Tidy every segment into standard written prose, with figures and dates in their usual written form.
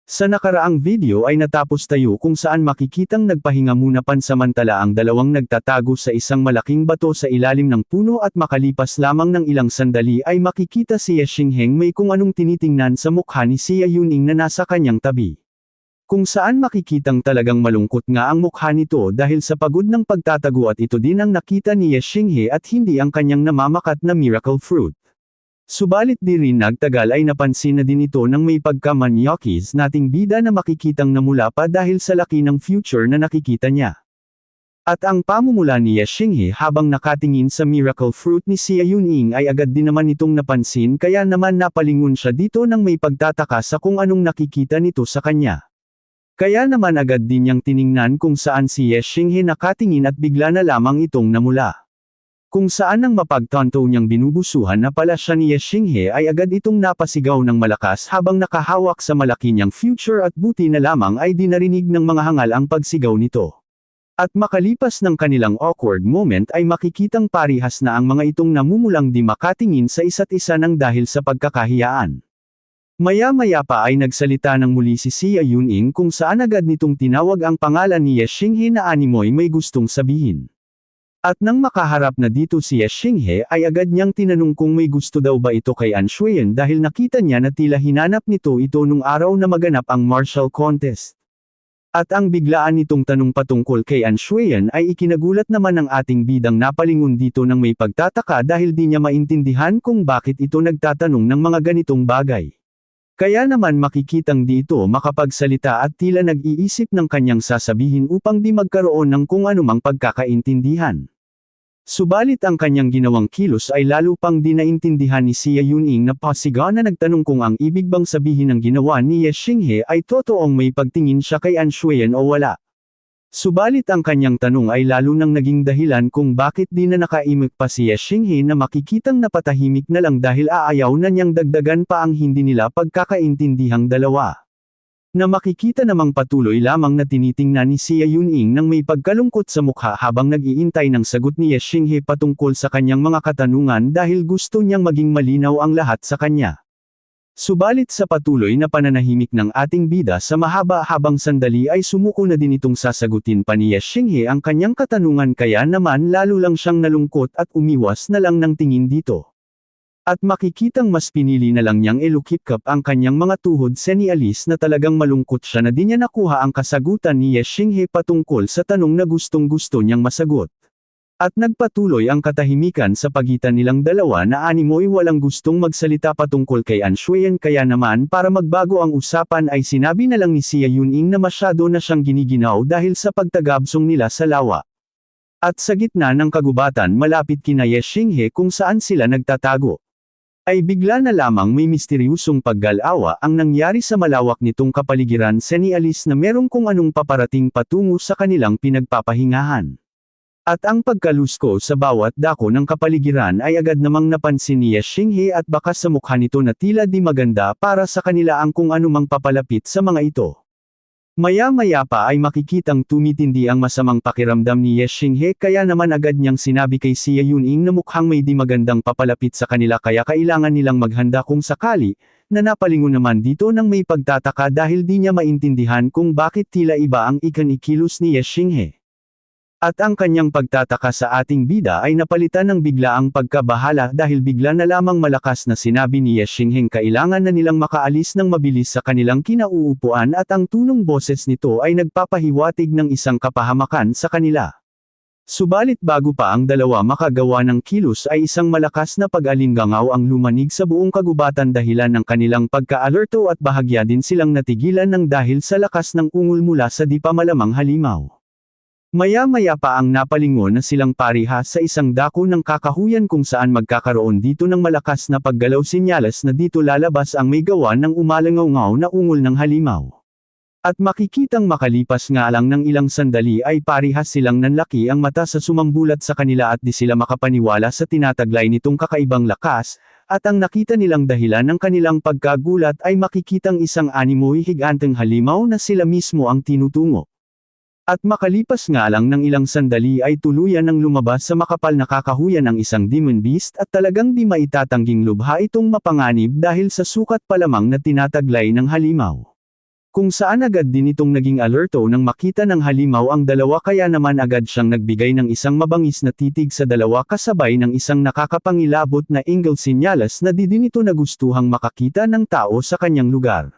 Sa nakaraang video ay natapos tayo kung saan makikitang nagpahinga muna pansamantala ang dalawang nagtatago sa isang malaking bato sa ilalim ng puno at makalipas lamang ng ilang sandali ay makikita si Ye Xingheng may kung anong tinitingnan sa mukha ni Xia Yuning na nasa kanyang tabi. Kung saan makikitang talagang malungkot nga ang mukha nito dahil sa pagod ng pagtatago at ito din ang nakita ni Ye Xinghe at hindi ang kanyang namamakat na miracle fruit. Subalit di rin nagtagal ay napansin na din ito ng may pagka-manyakis nating bida na makikitang namula pa dahil sa laki ng future na nakikita niya. At ang pamumula ni Ye Xinghe habang nakatingin sa miracle fruit ni Xia Yuning ay agad din naman itong napansin kaya naman napalingon siya dito ng may pagtataka sa kung anong nakikita nito sa kanya. Kaya naman agad din niyang tiningnan kung saan si Ye Xinghe nakatingin at bigla na lamang itong namula. Kung saan ang mapagtanto niyang binubusuhan na pala siya ni Ye Xinghe ay agad itong napasigaw ng malakas habang nakahawak sa malaki niyang future at buti na lamang ay dinarinig ng mga hangal ang pagsigaw nito. At makalipas ng kanilang awkward moment ay makikitang parihas na ang mga itong namumulang di makatingin sa isa't isa ng dahil sa pagkakahiyaan. Maya-maya pa ay nagsalita ng muli si Xia Yuning kung saan agad nitong tinawag ang pangalan ni Ye Xinghe na animoy may gustong sabihin. At nang makaharap na dito si Ye Xinghe ay agad niyang tinanong kung may gusto daw ba ito kay Anshuyan dahil nakita niya na tila hinanap nito ito nung araw na maganap ang martial contest. At ang biglaan nitong tanong patungkol kay Anshuyan ay ikinagulat naman ng ating bidang napalingon dito ng may pagtataka dahil di niya maintindihan kung bakit ito nagtatanong ng mga ganitong bagay. Kaya naman makikitang di ito makapagsalita at tila nag-iisip ng kanyang sasabihin upang di magkaroon ng kung anumang pagkakaintindihan. Subalit ang kanyang ginawang kilos ay lalo pang di naintindihan ni Xia Yuning na pasigaw na nagtanong kung ang ibig bang sabihin ng ginawa ni Ye Xinghe ay totoong may pagtingin siya kay Anshuyan o wala. Subalit ang kanyang tanong ay lalo nang naging dahilan kung bakit di na nakaimik pa si Ye Xinghe na makikitang napatahimik na lang dahil aayaw na niyang dagdagan pa ang hindi nila pagkakaintindihang dalawa. Na makikita namang patuloy lamang na tinitingnan ni Xia Yuning nang may pagkalungkot sa mukha habang nag-iintay ng sagot ni Ye Xinghe patungkol sa kanyang mga katanungan dahil gusto niyang maging malinaw ang lahat sa kanya. Subalit sa patuloy na pananahimik ng ating bida sa mahaba-habang sandali ay sumuko na din itong sasagutin pa ni Ye Xinghe ang kanyang katanungan kaya naman lalo lang siyang nalungkot at umiwas na lang ng tingin dito. At makikitang mas pinili na lang niyang ilukip-kap ang kanyang mga tuhod senialis na talagang malungkot siya na di niya nakuha ang kasagutan ni Ye Xinghe patungkol sa tanong na gustong-gusto niyang masagot. At nagpatuloy ang katahimikan sa pagitan nilang dalawa na animoy walang gustong magsalita patungkol kay Anshuyan kaya naman para magbago ang usapan ay sinabi na lang ni Xia Yuning na masyado na siyang giniginaw dahil sa pagtagabsong nila sa lawa. At sa gitna ng kagubatan malapit kina Ye Xinghe kung saan sila nagtatago. Ay bigla na lamang may misteryusong paggalawa ang nangyari sa malawak nitong kapaligiran senialis na merong kung anong paparating patungo sa kanilang pinagpapahingahan. At ang pagkalusko sa bawat dako ng kapaligiran ay agad namang napansin ni Ye Xinghe at bakas sa mukha nito na tila di maganda para sa kanila ang kung anumang papalapit sa mga ito. Maya-maya pa ay makikitang tumitindi ang masamang pakiramdam ni Ye Xinghe kaya naman agad niyang sinabi kay Xia Yuning na mukhang may di magandang papalapit sa kanila kaya kailangan nilang maghanda kung sakali, na napalingon naman dito ng may pagtataka dahil di niya maintindihan kung bakit tila iba ang ikinikilos ni Ye Xinghe. At ang kanyang pagtataka sa ating bida ay napalitan ng biglaang pagkabahala dahil bigla na lamang malakas na sinabi ni Ye Xinghe kailangan na nilang makaalis ng mabilis sa kanilang kinauupuan at ang tunong boses nito ay nagpapahiwatig ng isang kapahamakan sa kanila. Subalit bago pa ang dalawa makagawa ng kilos ay isang malakas na pag-alingangaw ang lumanig sa buong kagubatan dahilan ng kanilang pagka-alerto at bahagya din silang natigilan ng dahil sa lakas ng ungol mula sa di pa malamang halimaw. Maya-maya pa ang napalingon na silang parihas sa isang dako ng kakahuyan kung saan magkakaroon dito ng malakas na paggalaw senyales na dito lalabas ang may gawa ng umalangaw-ngaw na ungol ng halimaw. At makikitang makalipas nga lang ng ilang sandali ay parihas silang nanlaki ang mata sa sumambulat sa kanila at di sila makapaniwala sa tinataglay nitong kakaibang lakas, at ang nakita nilang dahilan ng kanilang pagkagulat ay makikitang isang animoy higanteng halimaw na sila mismo ang tinutungo. At makalipas nga lang ng ilang sandali ay tuluyan ng lumabas sa makapal na kakahuyan ang isang demon beast at talagang di maitatangging lubha itong mapanganib dahil sa sukat pa lamang na tinataglay ng halimaw. Kung saan agad din itong naging alerto nang makita ng halimaw ang dalawa kaya naman agad siyang nagbigay ng isang mabangis na titig sa dalawa kasabay ng isang nakakapangilabot na angle senyales na di din ito nagustuhang makakita ng tao sa kanyang lugar.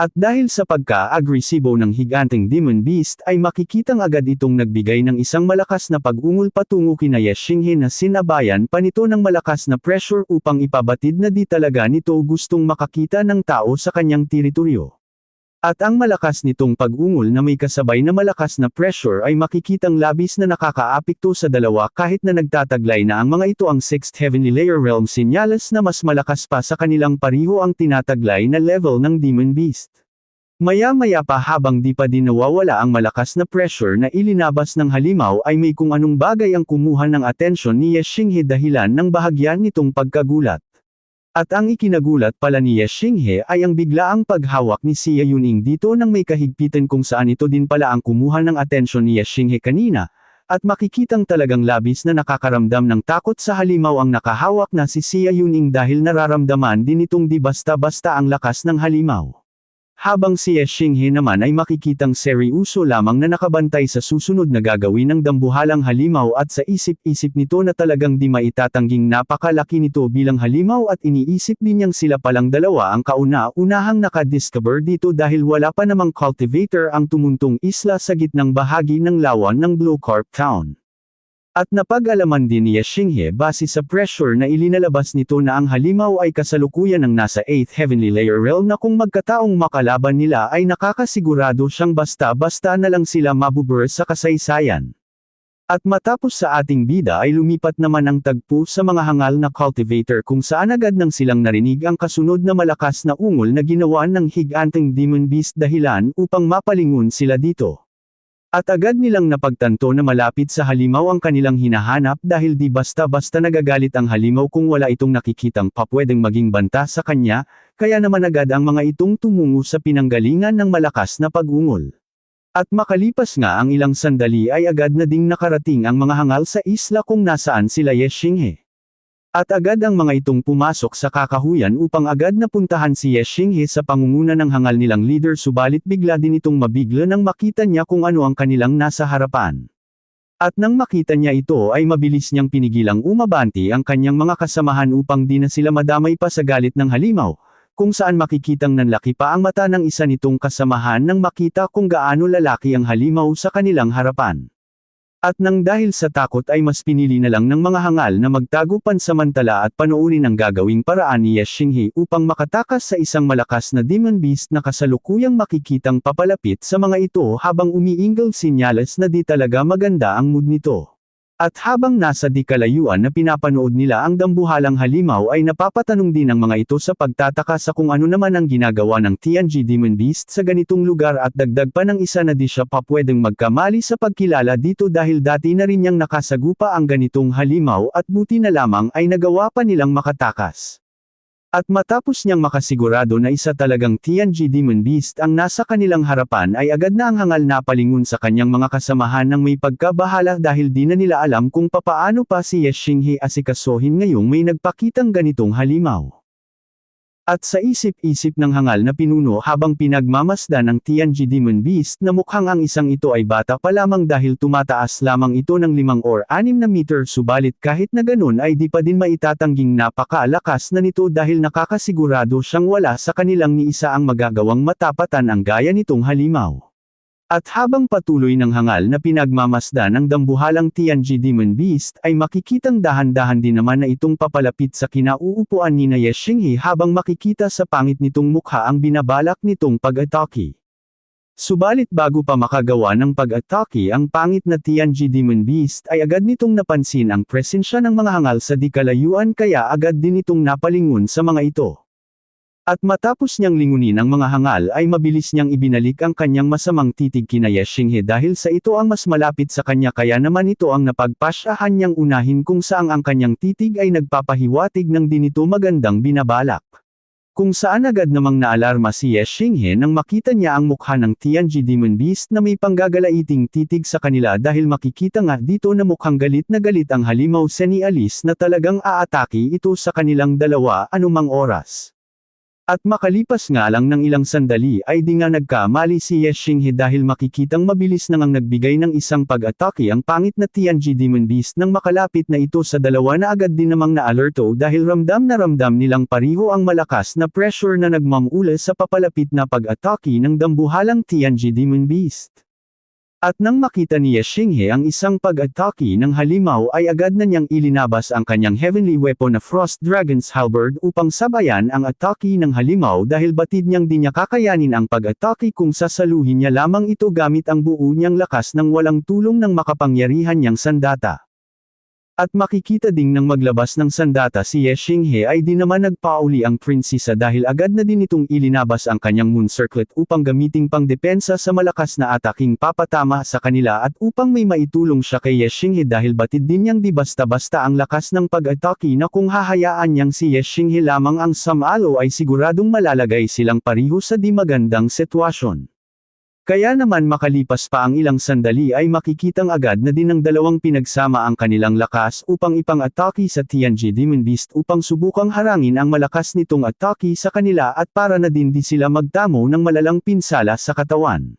At dahil sa pagka-agresibo ng higanteng Demon Beast ay makikitang agad itong nagbigay ng isang malakas na pag-ungol patungo kina Ye Xinghe na sinabayan pa nito ng malakas na pressure upang ipabatid na di talaga nito gustong makakita ng tao sa kanyang teritoryo. At ang malakas nitong pag-ungol na may kasabay na malakas na pressure ay makikitang labis na nakakaapekto sa dalawa kahit na nagtataglay na ang mga ito ang 6th Heavenly Layer Realm senyales na mas malakas pa sa kanilang pariho ang tinataglay na level ng Demon Beast. Maya-maya pa habang di pa din nawawala ang malakas na pressure na ilinabas ng halimaw ay may kung anong bagay ang kumuha ng atensyon ni Ye Xinghe dahilan ng bahagyan nitong pagkagulat. At ang ikinagulat pala ni Ye Xinghe ay ang biglaang paghawak ni Xia Yuning dito nang may kahigpitan kung saan ito din pala ang kumuha ng atensyon ni Ye Xinghe kanina, at makikitang talagang labis na nakakaramdam ng takot sa halimaw ang nakahawak na si Xia Yuning dahil nararamdaman din itong di basta-basta ang lakas ng halimaw. Habang si Ye Xinghe naman ay makikitang seryoso lamang na nakabantay sa susunod na gagawin ng dambuhalang halimaw at sa isip-isip nito na talagang di maitatangging napakalaki nito bilang halimaw at iniisip din niyang sila palang dalawa ang kauna-unahang nakadiscover dito dahil wala pa namang cultivator ang tumuntong isla sa gitnang bahagi ng lawan ng Blue Carp Town. At napag-alaman din ni Ye Xinghe base sa pressure na ilinalabas nito na ang halimaw ay kasalukuyan ng nasa 8th Heavenly Layer Realm na kung magkataong makalaban nila ay nakakasigurado siyang basta-basta na lang sila mabubur sa kasaysayan. At matapos sa ating bida ay lumipat naman ang tagpo sa mga hangal na cultivator kung saan agad nang silang narinig ang kasunod na malakas na ungol na ginawa ng higanteng Demon Beast dahilan upang mapalingon sila dito. At agad nilang napagtanto na malapit sa halimaw ang kanilang hinahanap dahil di basta-basta nagagalit ang halimaw kung wala itong nakikitang papwedeng maging banta sa kanya, kaya naman agad ang mga itong tumungo sa pinanggalingan ng malakas na pag-ungol. At makalipas nga ang ilang sandali ay agad na ding nakarating ang mga hangal sa isla kung nasaan sila Ye Xinghe. At agad ang mga itong pumasok sa kakahuyan upang agad na puntahan si Ye Xinghe sa pangunguna ng hangal nilang leader subalit bigla din itong mabigla nang makita niya kung ano ang kanilang nasa harapan. At nang makita niya ito ay mabilis niyang pinigilang umabanti ang kanyang mga kasamahan upang di na sila madamay pa sa galit ng halimaw, kung saan makikitang nanlaki pa ang mata ng isa nitong kasamahan nang makita kung gaano lalaki ang halimaw sa kanilang harapan. At nang dahil sa takot ay mas pinili na lang ng mga hangal na magtago pansamantala at panoorin ang gagawing paraan ni Ye Xinghe upang makatakas sa isang malakas na Demon Beast na kasalukuyang makikitang papalapit sa mga ito habang umiingal senyales na di talaga maganda ang mood nito. At habang nasa di kalayuan na pinapanood nila ang dambuhalang halimaw ay napapatanong din ang mga ito sa pagtataka sa kung ano naman ang ginagawa ng Tianji Demon Beast sa ganitong lugar at dagdag pa ng isa na di siya pa pwedeng magkamali sa pagkilala dito dahil dati na rin niyang nakasagupa ang ganitong halimaw at buti na lamang ay nagawa pa nilang makatakas. At matapos niyang makasigurado na isa talagang Tianji Demon Beast ang nasa kanilang harapan ay agad na ang hangal na palingon sa kanyang mga kasamahan ng may pagkabahala dahil di na nila alam kung papaano pa si Ye Xinghe asikasuhin ngayong may nagpakitang ganitong halimaw. At sa isip-isip ng hangal na pinuno habang pinagmamasdan ng Tianji Demon Beast na mukhang ang isang ito ay bata pa lamang dahil tumataas lamang ito ng 5 or 6 na meter subalit kahit na ganun ay di pa din maitatangging napakalakas na nito dahil nakakasigurado siyang wala sa kanilang ni isa ang magagawang matapatan ang gaya nitong halimaw. At habang patuloy ng hangal na pinagmamasdan ng dambuhalang Tianji Demon Beast ay makikitang dahan-dahan din naman na itong papalapit sa kinauupuan ni Ye Xinghe habang makikita sa pangit nitong mukha ang binabalak nitong pag-atake. Subalit bago pa makagawa ng pag-atake ang pangit na Tianji Demon Beast ay agad nitong napansin ang presensya ng mga hangal sa di kalayuan kaya agad din itong napalingon sa mga ito. At matapos niyang lingunin ang mga hangal ay mabilis niyang ibinalik ang kanyang masamang titig kina Ye Xinghe dahil sa ito ang mas malapit sa kanya kaya naman ito ang napagpasyahan niyang unahin kung saang ang kanyang titig ay nagpapahiwatig ng di nito magandang binabalak. Kung saan agad namang naalarma si Ye Xinghe nang makita niya ang mukha ng Tianji Demon Beast na may panggagalaiting titig sa kanila dahil makikita nga dito na mukhang galit na galit ang halimaw senyales na talagang aatake ito sa kanilang dalawa anumang oras. At makalipas nga lang ng ilang sandali ay di nga nagkamali si Ye Xinghe dahil makikitang mabilis nang ang nagbigay ng isang pag-atake ang pangit na Tianji Demon Beast nang makalapit na ito sa dalawa na agad din namang na-alerto dahil ramdam na ramdam nilang pariho ang malakas na pressure na nagmamula sa papalapit na pag-atake ng dambuhalang Tianji Demon Beast. At nang makita ni Ye Xinghe ang isang pag-atake ng halimaw ay agad na niyang ilinabas ang kanyang heavenly weapon na Frost Dragon's Halberd upang sabayan ang atake ng halimaw dahil batid niyang di niya kakayanin ang pag-atake kung sasaluhin niya lamang ito gamit ang buo niyang lakas ng walang tulong ng makapangyarihan niyang sandata. At makikita ding nang maglabas ng sandata si Ye Xinghe ay di naman nagpauli ang prinsesa dahil agad na din itong ilinabas ang kanyang moon circlet upang gamiting pangdepensa sa malakas na ataking papatama sa kanila at upang may maitulong siya kay Ye Xinghe dahil batid din niyang di basta-basta ang lakas ng pag-atake na kung hahayaan niyang si Ye Xinghe lamang ang sumalo ay siguradong malalagay silang pareho sa di magandang sitwasyon. Kaya naman makalipas pa ang ilang sandali ay makikitang agad na din ng dalawang pinagsama ang kanilang lakas upang ipang-atake sa Tianji Demon Beast upang subukang harangin ang malakas nitong atake sa kanila at para na din di sila magtamo ng malalang pinsala sa katawan.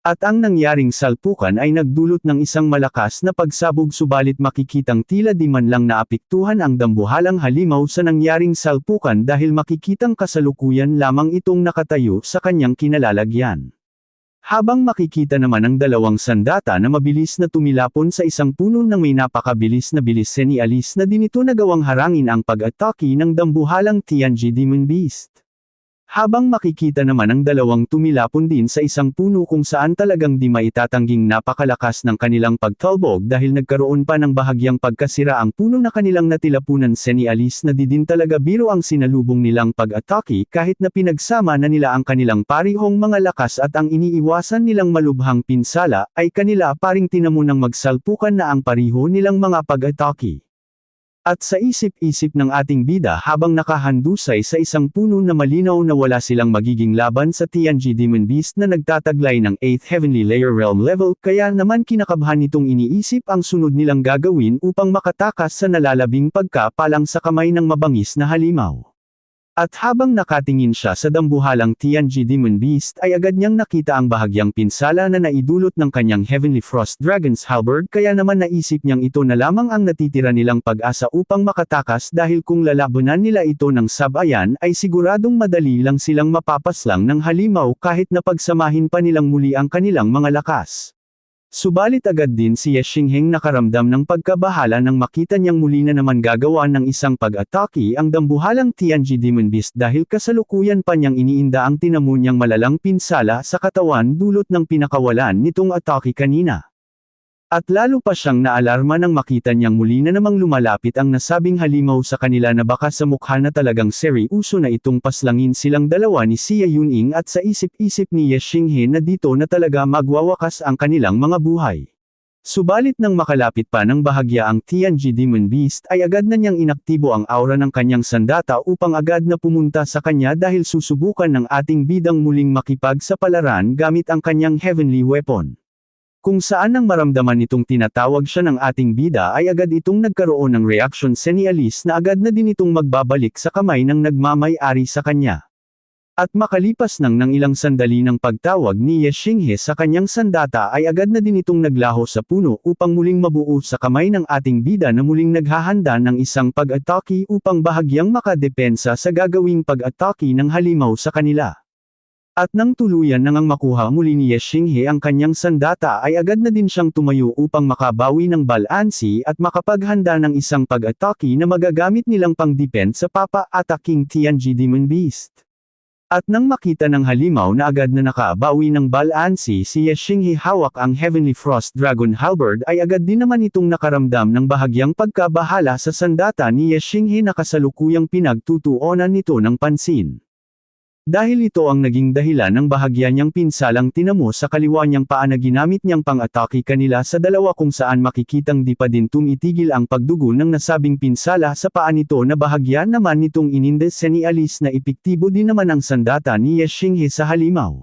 At ang nangyaring salpukan ay nagdulot ng isang malakas na pagsabog subalit makikitang tila di man lang naapektuhan ang dambuhalang halimaw sa nangyaring salpukan dahil makikitang kasalukuyan lamang itong nakatayo sa kanyang kinalalagyan. Habang makikita naman ang dalawang sandata na mabilis na tumilapon sa isang puno ng may napakabilis na bilis senialis na din ito nagawang harangin ang pag-atake ng dambuhalang Tianji Demon Beast. Habang makikita naman ang dalawang tumilapon din sa isang puno kung saan talagang di maitatangging napakalakas ng kanilang pagtalbog dahil nagkaroon pa ng bahagyang pagkasira ang puno na kanilang natilapunan senialis na di din talaga biro ang sinalubong nilang pag-atake kahit na pinagsama na nila ang kanilang parihong mga lakas at ang iniiwasan nilang malubhang pinsala ay kanila paring tinamunang magsalpukan na ang pariho nilang mga pag-atake. At sa isip-isip ng ating bida habang nakahandusay sa isang puno na malinaw na wala silang magiging laban sa Tianji Demon Beast na nagtataglay ng 8th Heavenly Layer Realm level kaya naman kinakabahan nitong iniisip ang sunod nilang gagawin upang makatakas sa nalalabing pagkapalang sa kamay ng mabangis na halimaw. At habang nakatingin siya sa dambuhalang Tianji Demon Beast ay agad niyang nakita ang bahagyang pinsala na naidulot ng kanyang Heavenly Frost Dragon's Halberd kaya naman naisip niyang ito na lamang ang natitira nilang pag-asa upang makatakas dahil kung lalabanan nila ito ng sabayan ay siguradong madali lang silang mapapaslang ng halimaw kahit na pagsamahin pa nilang muli ang kanilang mga lakas. Subalit agad din si Ye Xinghe nakaramdam ng pagkabahala nang makita niyang muli na naman gagawa ng isang pag-atake ang dambuhalang Tianji Demon Beast dahil kasalukuyan pa niyang iniinda ang tinamo niyang malalang pinsala sa katawan dulot ng pinakawalan nitong atake kanina. At lalo pa siyang naalarma nang makita niyang muli na namang lumalapit ang nasabing halimaw sa kanila na baka sa mukha na talagang seryoso na itong paslangin silang dalawa ni Xia Yuning at sa isip-isip ni Ye Xinghe na dito na talaga magwawakas ang kanilang mga buhay. Subalit nang makalapit pa ng bahagya ang Tianji Demon Beast ay agad na niyang inaktibo ang aura ng kanyang sandata upang agad na pumunta sa kanya dahil susubukan ng ating bidang muling makipagsapalaran gamit ang kanyang heavenly weapon. Kung saan nang maramdaman nitong tinatawag siya ng ating bida ay agad itong nagkaroon ng reaction senialis na agad na din itong magbabalik sa kamay ng nagmamay-ari sa kanya. At makalipas ng ilang sandali ng pagtawag ni Ye Xinghe sa kanyang sandata ay agad na din itong naglaho sa puno upang muling mabuo sa kamay ng ating bida na muling naghahanda ng isang pag-atake upang bahagyang makadepensa sa gagawing pag-atake ng halimaw sa kanila. At nang tuluyan nang makuha muli ni Ye Xinghe ang kanyang sandata ay agad na din siyang tumayo upang makabawi ng balansi at makapaghanda ng isang pag-atake na magagamit nilang pang-depend sa papa-ataking Tianji Demon Beast. At nang makita ng halimaw na agad na nakabawi ng balansi si Ye Xinghe hawak ang Heavenly Frost Dragon Halberd ay agad din naman itong nakaramdam ng bahagyang pagkabahala sa sandata ni Ye Xinghe na kasalukuyang pinagtutuunan nito ng pansin. Dahil ito ang naging dahilan ng bahagya niyang pinsalang tinamo sa kaliwa niyang paa na ginamit niyang pang-atake kanila sa dalawa kung saan makikitang di pa din tumitigil ang pagdugo ng nasabing pinsala sa paa nito na bahagya naman nitong ininde senialis na epektibo din naman ang sandata ni Ye Xinghe sa halimaw.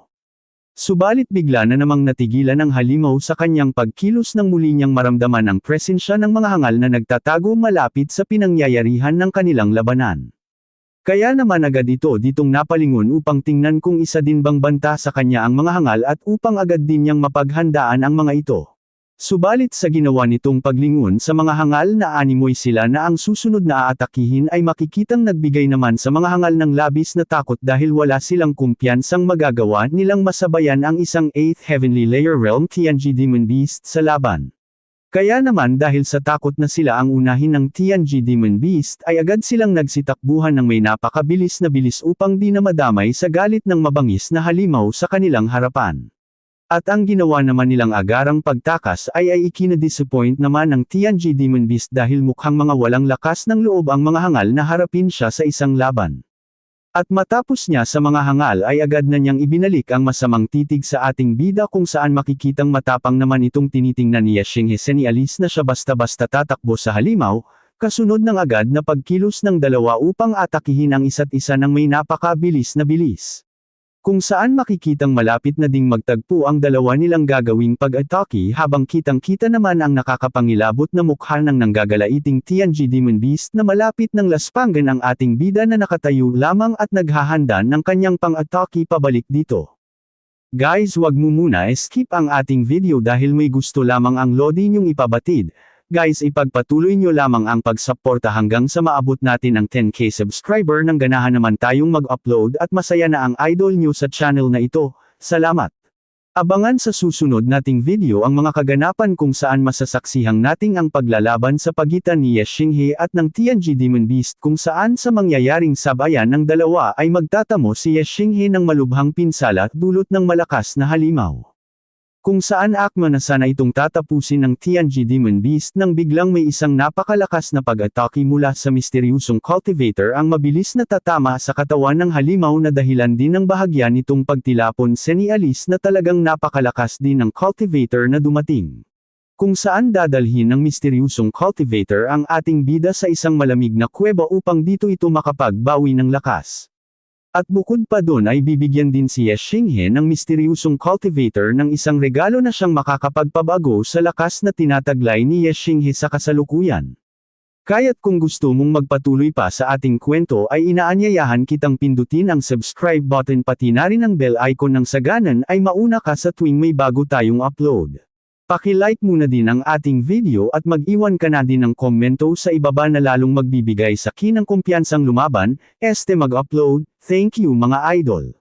Subalit bigla na namang natigilan ang halimaw sa kanyang pagkilos nang muli niyang maramdaman ang presensya ng mga hangal na nagtatago malapit sa pinangyayarihan ng kanilang labanan. Kaya naman agad ditong napalingon upang tingnan kung isa din bang banta sa kanya ang mga hangal at upang agad din niyang mapaghandaan ang mga ito. Subalit sa ginawa nitong paglingon sa mga hangal na animoy sila na ang susunod na aatakihin ay makikitang nagbigay naman sa mga hangal ng labis na takot dahil wala silang kumpiyansang magagawa nilang masabayan ang isang 8th Heavenly Layer Realm Tianji Demon Beast sa laban. Kaya naman dahil sa takot na sila ang unahin ng Tianji Demon Beast ay agad silang nagsitakbuhan ng may napakabilis na bilis upang di na madamay sa galit ng mabangis na halimaw sa kanilang harapan. At ang ginawa naman nilang agarang pagtakas ay ikina-disappoint naman ng Tianji Demon Beast dahil mukhang mga walang lakas ng loob ang mga hangal na harapin siya sa isang laban. At matapos niya sa mga hangal ay agad na niyang ibinalik ang masamang titig sa ating bida kung saan makikitang matapang naman itong tinitingnan ni Xinghe senialis na siya basta-basta tatakbo sa halimaw, kasunod ng agad na pagkilos ng dalawa upang atakihin ang isa't isa ng may napakabilis na bilis. Kung saan makikitang malapit na ding magtagpo ang dalawa nilang gagawing pag-atake habang kitang-kita naman ang nakakapangilabot na mukha ng nanggagalaiting Tianji Demon Beast na malapit ng laspangan ang ating bida na nakatayo lamang at naghahanda ng kanyang pang-atake pabalik dito. Guys, wag mo muna skip ang ating video dahil may gusto lamang ang Lodi nyong ipabatid. Guys, ipagpatuloy nyo lamang ang pagsuporta hanggang sa maabot natin ang 10k subscriber nang ganahan naman tayong mag-upload at masaya na ang idol nyo sa channel na ito. Salamat! Abangan sa susunod nating video ang mga kaganapan kung saan masasaksihang nating ang paglalaban sa pagitan ni Xinghe at ng Tianji Demon Beast kung saan sa mangyayaring sabayan ng dalawa ay magtatamo si Xinghe ng malubhang pinsala at dulot ng malakas na halimaw. Kung saan akma na sana itong tatapusin ng Tianji Demon Beast nang biglang may isang napakalakas na pag-atake mula sa misteryusong cultivator ang mabilis na tatama sa katawan ng halimaw na dahilan din ng bahagya nitong pagtilapon senialis na talagang napakalakas din ng cultivator na dumating. Kung saan dadalhin ng misteryusong cultivator ang ating bida sa isang malamig na kuweba upang dito ito makapagbawi ng lakas. At bukod pa doon ay bibigyan din si Xinghe ng misteryusong cultivator ng isang regalo na siyang makakapagpabago sa lakas na tinataglay ni Xinghe sa kasalukuyan. Kaya't kung gusto mong magpatuloy pa sa ating kwento ay inaanyayahan kitang pindutin ang subscribe button pati na rin ang bell icon nang sa ganan ay mauna ka sa tuwing may bago tayong upload. Paki-like muna din ang ating video at mag-iwan ka na din ng komento sa ibaba na lalong magbibigay sa akin ng kumpiyansang lumaban, mag-upload. Thank you mga idol.